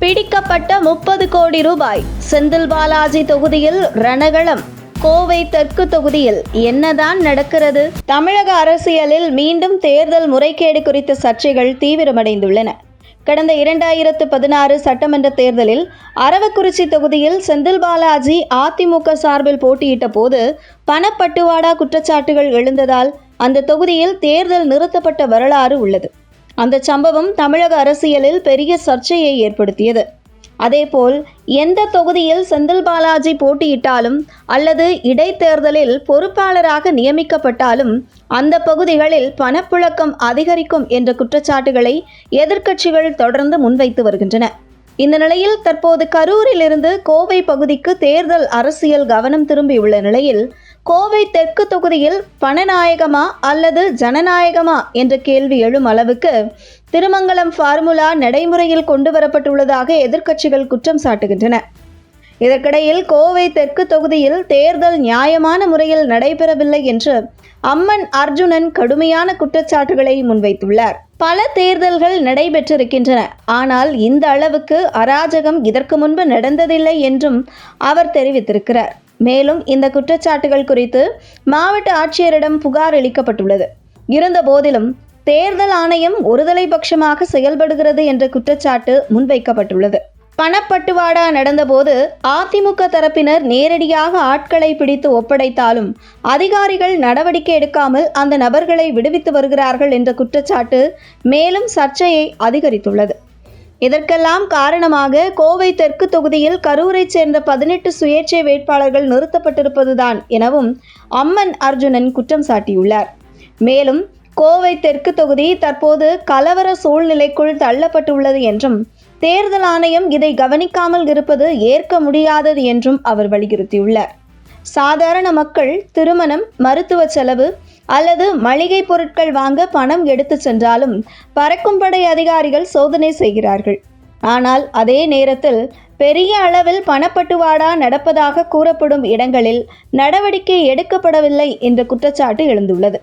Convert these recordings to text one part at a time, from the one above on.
பிடிக்கப்பட்ட 30 கோடி ரூபாய். செந்தில் பாலாஜி தொகுதியில் ரணகளம். கோவை தெற்கு தொகுதியில் என்னதான் நடக்கிறது? தமிழக அரசியலில் மீண்டும் தேர்தல் முறைகேடு குறித்த சர்ச்சைகள் தீவிரமடைந்துள்ளன. கடந்த 2016 சட்டமன்ற தேர்தலில் அரவக்குறிச்சி தொகுதியில் செந்தில் பாலாஜி அதிமுக சார்பில் போட்டியிட்ட போது பணப்பட்டுவாடா குற்றச்சாட்டுகள் எழுந்ததால் அந்த தொகுதியில் தேர்தல் நிறுத்தப்பட்ட வரலாறு உள்ளது. அந்த சம்பவம் தமிழக அரசியலில் பெரிய சர்ச்சையை ஏற்படுத்தியது. அதேபோல் எந்த தொகுதியில் செந்தில் பாலாஜி போட்டியிட்டாலும் அல்லது இடைத்தேர்தலில் பொறுப்பாளராக நியமிக்கப்பட்டாலும் அந்த பகுதிகளில் பணப்புழக்கம் அதிகரிக்கும் என்ற குற்றச்சாட்டுகளை எதிர்க்கட்சிகள் தொடர்ந்து முன்வைத்து வருகின்றன. இந்த நிலையில் தற்போது கரூரிலிருந்து கோவை பகுதிக்கு தேர்தல் அரசியல் கவனம் திரும்பியுள்ள நிலையில் கோவை தெற்கு தொகுதியில் பணநாயகமா அல்லது ஜனநாயகமா என்ற கேள்வி எழும் அளவுக்கு திருமங்கலம் ஃபார்முலா நடைமுறையில் கொண்டு வரப்பட்டுள்ளதாக எதிர்க்கட்சிகள் குற்றம் சாட்டுகின்றன. இதற்கிடையில் கோவை தெற்கு தொகுதியில் தேர்தல் நியாயமான முறையில் நடைபெறவில்லை என்று அம்மன் அர்ஜுனன் கடுமையான குற்றச்சாட்டுகளை முன்வைத்துள்ளார். பல தேர்தல்கள் நடைபெற்றிருக்கின்றன, ஆனால் இந்த அளவுக்கு அராஜகம் இதற்கு முன்பு நடந்ததில்லை என்றும் அவர் தெரிவித்திருக்கிறார். மேலும் இந்த குற்றச்சாட்டுகள் குறித்து மாவட்ட ஆட்சியரிடம் புகார் அளிக்கப்பட்டுள்ளது. இருந்த போதிலும் தேர்தல் ஆணையம் ஒருதலை பட்சமாக செயல்படுகிறது என்ற குற்றச்சாட்டு முன்வைக்கப்பட்டுள்ளது. பணப்பட்டுவாடா நடந்தபோது அதிமுக தரப்பினர் நேரடியாக ஆட்களை பிடித்து ஒப்படைத்தாலும் அதிகாரிகள் நடவடிக்கை எடுக்காமல் அந்த நபர்களை விடுவித்து வருகிறார்கள் என்ற குற்றச்சாட்டு மேலும் சர்ச்சையை அதிகரித்துள்ளது. இதற்கெல்லாம் காரணமாக கோவை தெற்கு தொகுதியில் கரூரை சேர்ந்த 18 சுயேட்சை வேட்பாளர்கள் நிறுத்தப்பட்டிருப்பதுதான் எனவும் அம்மன் அர்ஜுனன் குற்றம் சாட்டியுள்ளார். மேலும் கோவை தெற்கு தொகுதி தற்போது கலவர சூழ்நிலைக்குள் தள்ளப்பட்டுள்ளது என்றும் தேர்தல் ஆணையம் இதை கவனிக்காமல் இருப்பது ஏற்க முடியாதது என்றும் அவர் வலியுறுத்தியுள்ளார். சாதாரண மக்கள் திருமணம், மருத்துவ செலவு அல்லது மளிகை பொருட்கள் வாங்க பணம் எடுத்து சென்றாலும் பறக்கும் படை அதிகாரிகள் சோதனை செய்கிறார்கள். ஆனால் அதே நேரத்தில் பெரிய அளவில் பணப்பட்டுவாடா நடப்பதாக கூறப்படும் இடங்களில் நடவடிக்கை எடுக்கப்படவில்லை என்ற குற்றச்சாட்டு எழுந்துள்ளது.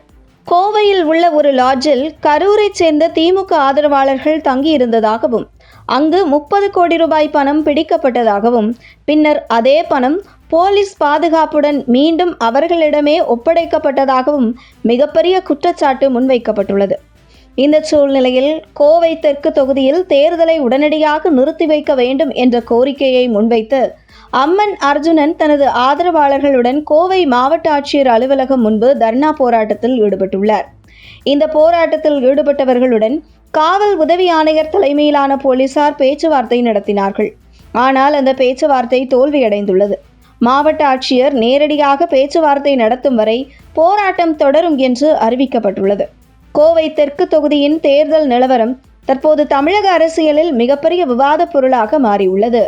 கோவையில் உள்ள ஒரு லாட்ஜில் கரூரை சேர்ந்த திமுக ஆதரவாளர்கள் தங்கியிருந்ததாகவும் அங்கு 30 கோடி ரூபாய் பணம் பிடிக்கப்பட்டதாகவும் பின்னர் அதே பணம் போலீஸ் பாதுகாப்புடன் மீண்டும் அவர்களிடமே ஒப்படைக்கப்பட்டதாகவும் மிகப்பெரிய குற்றச்சாட்டு முன்வைக்கப்பட்டுள்ளது. இந்த சூழ்நிலையில் கோவை தெற்கு தொகுதியில் தேர்தலை உடனடியாக நிறுத்தி வைக்க வேண்டும் என்ற கோரிக்கையை முன்வைத்து அம்மன் அர்ஜுனன் தனது ஆதரவாளர்களுடன் கோவை மாவட்ட ஆட்சியர் அலுவலகம் முன்பு தர்ணா போராட்டத்தில் ஈடுபட்டுள்ளார். இந்த போராட்டத்தில் ஈடுபட்டவர்களுடன் காவல் உதவி ஆணையர் தலைமையிலான போலீசார் பேச்சுவார்த்தை நடத்தினார்கள். ஆனால் அந்த பேச்சுவார்த்தை தோல்வியடைந்துள்ளது. மாவட்ட ஆட்சியர் நேரடியாக பேச்சுவார்த்தை நடத்தும் வரை போராட்டம் தொடரும் என்று அறிவிக்கப்பட்டுள்ளது. கோவை தெற்கு தொகுதியின் தேர்தல் நிலவரம் தற்போது தமிழக அரசியலில் மிகப்பெரிய விவாத பொருளாக மாறியுள்ளது.